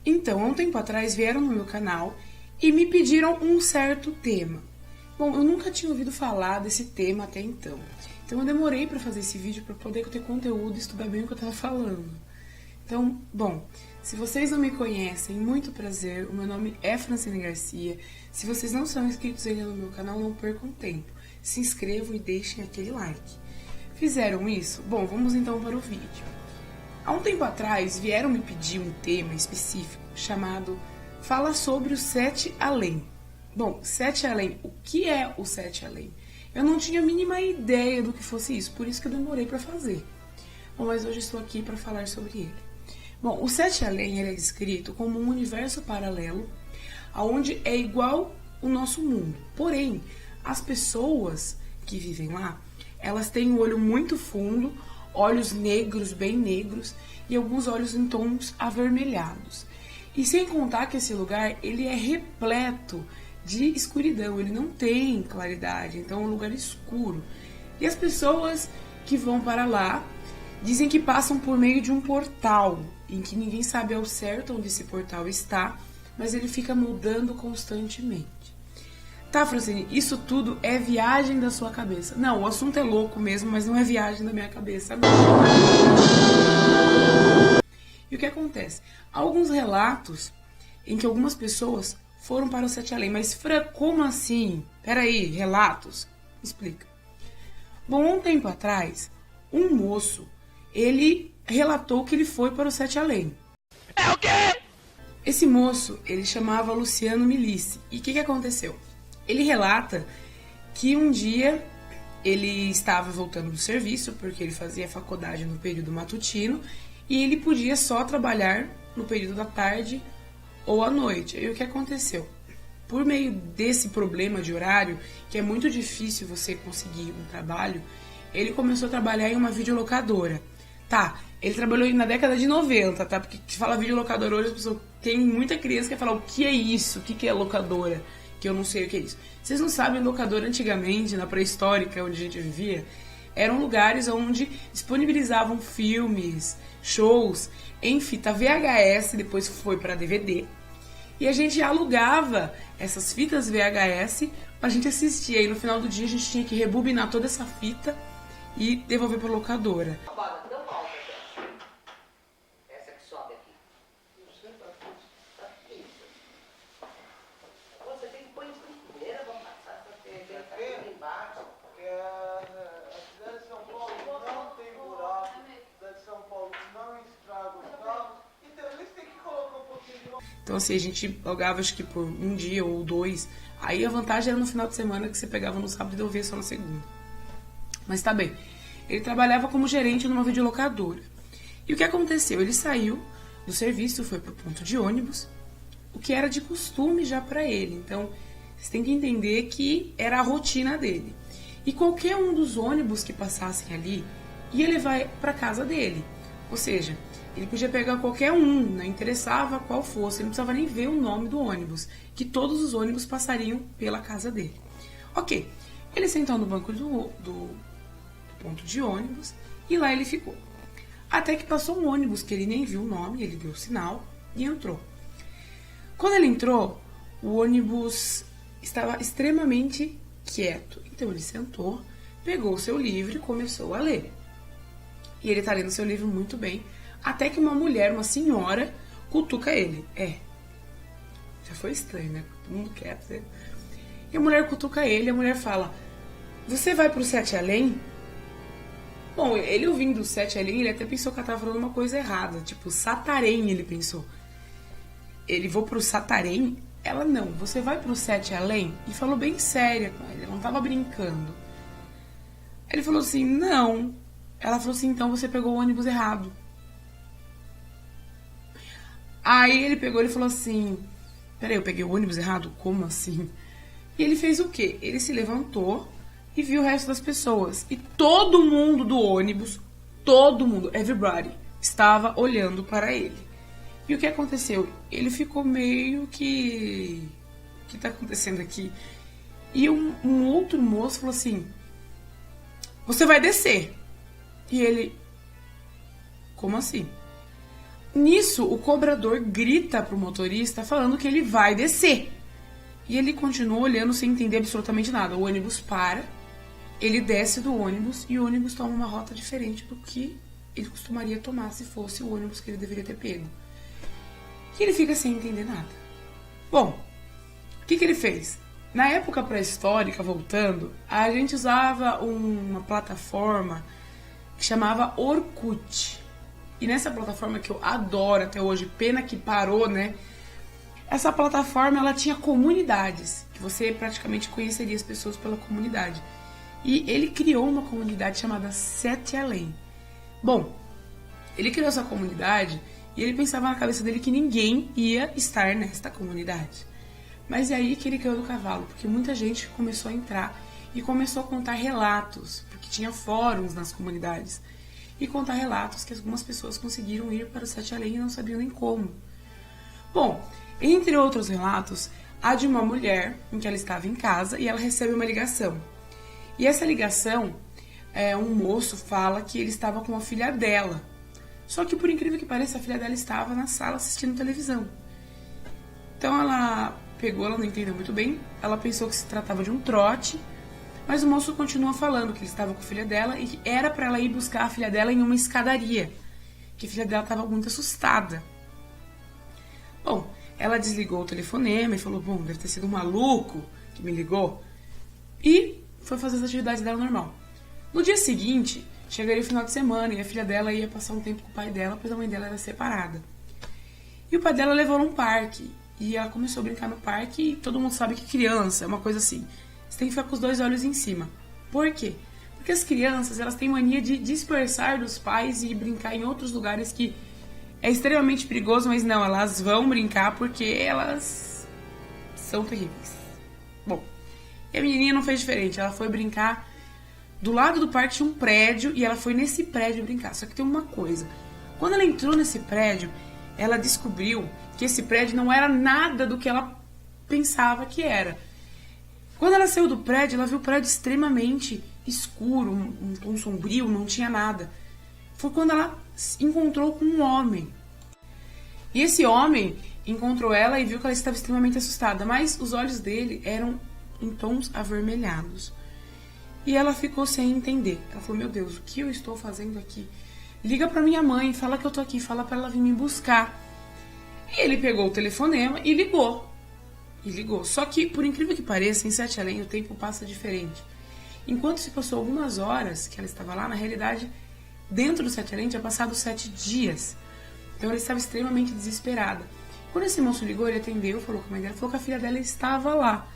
Então, há um tempo atrás vieram no meu canal e me pediram um certo tema. Bom, eu nunca tinha ouvido falar desse tema até então. Então eu demorei para fazer esse vídeo para poder ter conteúdo e estudar bem o que eu estava falando. Então, bom, se vocês não me conhecem, muito prazer, o meu nome é Francine Garcia. Se vocês não são inscritos ainda no meu canal, não percam tempo. Se inscrevam e deixem aquele like. Fizeram isso? Bom, vamos então para o vídeo. Há um tempo atrás vieram me pedir um tema específico chamado Fala sobre o Sete Além. Bom, Sete Além, o que é o Sete Além? Eu não tinha a mínima ideia do que fosse isso, por isso que eu demorei para fazer. Bom, mas hoje estou aqui para falar sobre ele. Bom, o Sete Além é descrito como um universo paralelo, onde é igual o nosso mundo. Porém, as pessoas que vivem lá, elas têm um olho muito fundo, olhos negros, bem negros, e alguns olhos em tons avermelhados. E sem contar que esse lugar, ele é repleto de escuridão, ele não tem claridade, então é um lugar escuro. E as pessoas que vão para lá dizem que passam por meio de um portal, em que ninguém sabe ao certo onde esse portal está, mas ele fica mudando constantemente. Tá, Francine, isso tudo é viagem da sua cabeça. Não, o assunto é louco mesmo, mas não é viagem da minha cabeça. E o que acontece? Há alguns relatos em que algumas pessoas foram para o Sete Além. Mas, Fran, como assim? Peraí, relatos? Explica. Bom, um tempo atrás, um moço, ele relatou que ele foi para o Sete Além. É o quê? Esse moço, ele chamava Luciano Milice. E o que aconteceu? Ele relata que um dia ele estava voltando do serviço, porque ele fazia faculdade no período matutino, e ele podia só trabalhar no período da tarde ou à noite. E o que aconteceu? Por meio desse problema de horário, que é muito difícil você conseguir um trabalho, ele começou a trabalhar em uma videolocadora. Tá, ele trabalhou na década de 90, tá? Porque se fala videolocadora hoje, as pessoas tem muita criança que vai falar o que é isso, o que é locadora, que eu não sei o que é isso. Vocês não sabem, locadora antigamente, na pré-histórica, onde a gente vivia, eram lugares onde disponibilizavam filmes, shows em fita VHS, depois foi para DVD. E a gente alugava essas fitas VHS pra gente assistir. Aí no final do dia a gente tinha que rebobinar toda essa fita e devolver pra locadora. Essa que sobe aqui. Você tem que pôr isso primeiro, vamos passar essa TV aqui embaixo. Porque a cidade de São Paulo não tem buraco, a cidade de São Paulo não estraga os carros, então eles têm que colocar um pouquinho de... Então assim, a gente alugava acho que por um dia ou dois. Aí a vantagem era no final de semana que você pegava no sábado e devolvia só na segunda. Mas tá bem. Ele trabalhava como gerente numa videolocadora. E o que aconteceu? Ele saiu do serviço, foi pro ponto de ônibus, o que era de costume já para ele. Então, vocês têm que entender que era a rotina dele. E qualquer um dos ônibus que passassem ali ia levar para casa dele. Ou seja, ele podia pegar qualquer um, não interessava qual fosse, ele não precisava nem ver o nome do ônibus, que todos os ônibus passariam pela casa dele. Ok, ele sentou no banco do ponto de ônibus e lá ele ficou. Até que passou um ônibus que ele nem viu o nome, ele deu o sinal e entrou. Quando ele entrou, o ônibus estava extremamente quieto. Então ele sentou, pegou o seu livro e começou a ler. E ele está lendo seu livro muito bem, até que uma mulher, uma senhora, cutuca ele. Já foi estranho, né? Todo mundo quieto, né? E a mulher cutuca ele, a mulher fala: você vai pro Sete Além? Bom, ele ouvindo o Sete Além, ele até pensou que ela estava falando uma coisa errada. Tipo, Satarém, ele pensou. Ele, vou pro Satarém? Ela, não, você vai pro Sete Além? E falou bem séria com ele, ela não tava brincando. Ele falou assim, não. Ela falou assim, então você pegou o ônibus errado. Aí ele pegou e falou assim, peraí, eu peguei o ônibus errado? Como assim? E ele fez o quê? Ele se levantou e viu o resto das pessoas. E todo mundo do ônibus, todo mundo, everybody, estava olhando para ele. E o que aconteceu? Ele ficou meio que... O que está acontecendo aqui? E um outro moço falou assim, você vai descer. E ele, como assim? Nisso, o cobrador grita pro motorista falando que ele vai descer. E ele continua olhando sem entender absolutamente nada. O ônibus para, ele desce do ônibus e o ônibus toma uma rota diferente do que ele costumaria tomar se fosse o ônibus que ele deveria ter pego. E ele fica sem entender nada. Bom, o que ele fez? Na época pré-histórica, voltando, a gente usava uma plataforma que chamava Orkut. E nessa plataforma que eu adoro até hoje, pena que parou, né? Essa plataforma, ela tinha comunidades, que você praticamente conheceria as pessoas pela comunidade. E ele criou uma comunidade chamada Sete Além. Bom, ele criou essa comunidade e ele pensava na cabeça dele que ninguém ia estar nesta comunidade. Mas é aí que ele caiu do cavalo, porque muita gente começou a entrar e começou a contar relatos, porque tinha fóruns nas comunidades, e contar relatos que algumas pessoas conseguiram ir para o Sete Além e não sabiam nem como. Bom, entre outros relatos, há de uma mulher em que ela estava em casa e ela recebe uma ligação. E essa ligação, um moço fala que ele estava com a filha dela. Só que, por incrível que pareça, a filha dela estava na sala assistindo televisão. Então ela pegou, ela não entendeu muito bem, ela pensou que se tratava de um trote, mas o moço continua falando que ele estava com a filha dela e que era para ela ir buscar a filha dela em uma escadaria, que a filha dela estava muito assustada. Bom, ela desligou o telefonema e falou, bom, deve ter sido um maluco que me ligou, e foi fazer as atividades dela normal. No dia seguinte, chegaria o final de semana e a filha dela ia passar um tempo com o pai dela, pois a mãe dela era separada. E o pai dela levou ela num parque, e ela começou a brincar no parque, e todo mundo sabe que criança é uma coisa assim, você tem que ficar com os dois olhos em cima. Por quê? Porque as crianças, elas têm mania de dispersar dos pais e brincar em outros lugares que é extremamente perigoso, mas não, elas vão brincar porque elas são terríveis. Bom, e a menininha não fez diferente, ela foi brincar, do lado do parque tinha um prédio e ela foi nesse prédio brincar. Só que tem uma coisa, quando ela entrou nesse prédio, ela descobriu que esse prédio não era nada do que ela pensava que era. Quando ela saiu do prédio, ela viu o prédio extremamente escuro, um tom sombrio, não tinha nada. Foi quando ela encontrou com um homem. E esse homem encontrou ela e viu que ela estava extremamente assustada, mas os olhos dele eram em tons avermelhados. E ela ficou sem entender. Ela falou, meu Deus, o que eu estou fazendo aqui? Liga pra minha mãe, fala que eu tô aqui, fala pra ela vir me buscar. E ele pegou o telefonema e ligou. Só que, por incrível que pareça, em Sete Além o tempo passa diferente. Enquanto se passou algumas horas que ela estava lá, na realidade, dentro do Sete Além tinha passado 7 dias. Então ela estava extremamente desesperada. Quando esse moço ligou, ele atendeu, falou com a mãe dela, falou que a filha dela estava lá.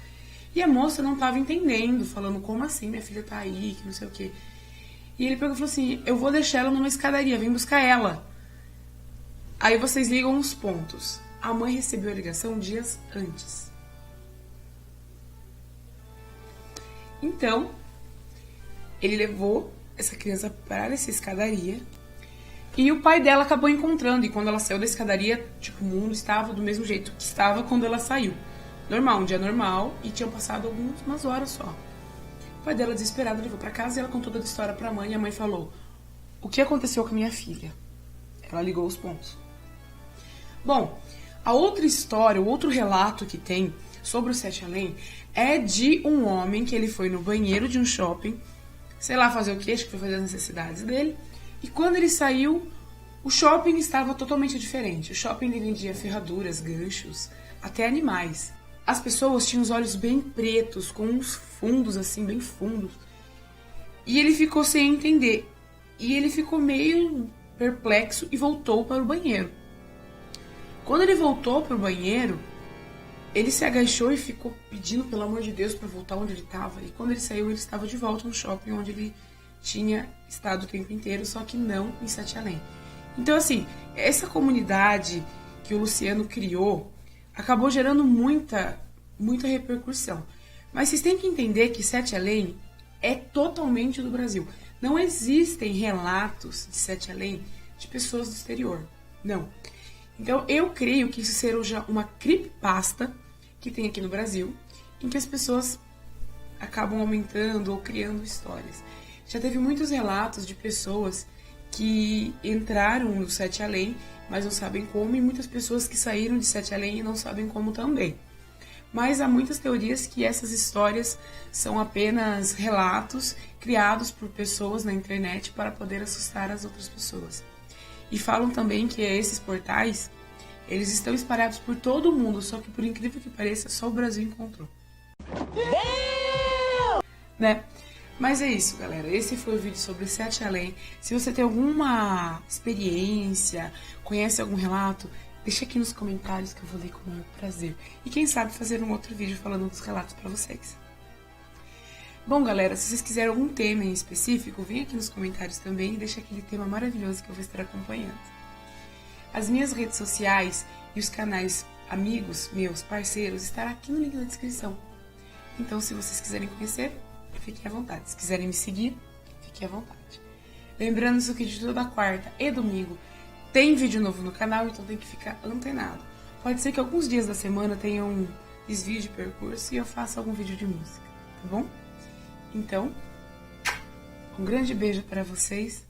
E a moça não estava entendendo, falando, como assim, minha filha tá aí, que não sei o quê. E ele pegou e falou assim, eu vou deixar ela numa escadaria, vem buscar ela. Aí vocês ligam os pontos. A mãe recebeu a ligação dias antes. Então, ele levou essa criança para essa escadaria e o pai dela acabou encontrando. E quando ela saiu da escadaria, tipo, o mundo estava do mesmo jeito que estava quando ela saiu. Normal, um dia normal, e tinham passado algumas horas só. O pai dela, desesperado, levou para casa e ela contou toda a história para a mãe. E a mãe falou, o que aconteceu com a minha filha? Ela ligou os pontos. Bom, a outra história, o outro relato que tem sobre o Sete Além é de um homem que ele foi no banheiro de um shopping, sei lá fazer o que, acho que foi fazer as necessidades dele, e quando ele saiu, o shopping estava totalmente diferente. O shopping vendia ferraduras, ganchos, até animais. As pessoas tinham os olhos bem pretos, com uns fundos assim, bem fundos. E ele ficou sem entender. E ele ficou meio perplexo e voltou para o banheiro. Quando ele voltou para o banheiro, ele se agachou e ficou pedindo, pelo amor de Deus, para voltar onde ele estava. E quando ele saiu, ele estava de volta no shopping onde ele tinha estado o tempo inteiro, só que não em Sete Além. Então, assim, essa comunidade que o Luciano criou acabou gerando muita repercussão. Mas vocês têm que entender que Sete Além é totalmente do Brasil. Não existem relatos de Sete Além de pessoas do exterior. Não. Então, eu creio que isso seja uma creepypasta que tem aqui no Brasil, em que as pessoas acabam aumentando ou criando histórias. Já teve muitos relatos de pessoas que entraram no Sete Além, mas não sabem como, e muitas pessoas que saíram de Sete Além e não sabem como também. Mas há muitas teorias que essas histórias são apenas relatos criados por pessoas na internet para poder assustar as outras pessoas. E falam também que esses portais, eles estão espalhados por todo o mundo, só que por incrível que pareça, só o Brasil encontrou. Né? Mas é isso, galera. Esse foi o vídeo sobre Sete Além. Se você tem alguma experiência, conhece algum relato, deixa aqui nos comentários que eu vou ler com o maior prazer. E quem sabe fazer um outro vídeo falando dos relatos pra vocês. Bom, galera, se vocês quiserem algum tema em específico, vem aqui nos comentários também e deixa aquele tema maravilhoso que eu vou estar acompanhando. As minhas redes sociais e os canais amigos, meus parceiros, estarão aqui no link na descrição. Então, se vocês quiserem conhecer, fiquem à vontade. Se quiserem me seguir, fiquem à vontade. Lembrando isso que de toda quarta e domingo tem vídeo novo no canal, então tem que ficar antenado. Pode ser que alguns dias da semana tenha um desvio de percurso e eu faça algum vídeo de música, tá bom? Então, um grande beijo para vocês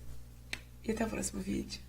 e até o próximo vídeo.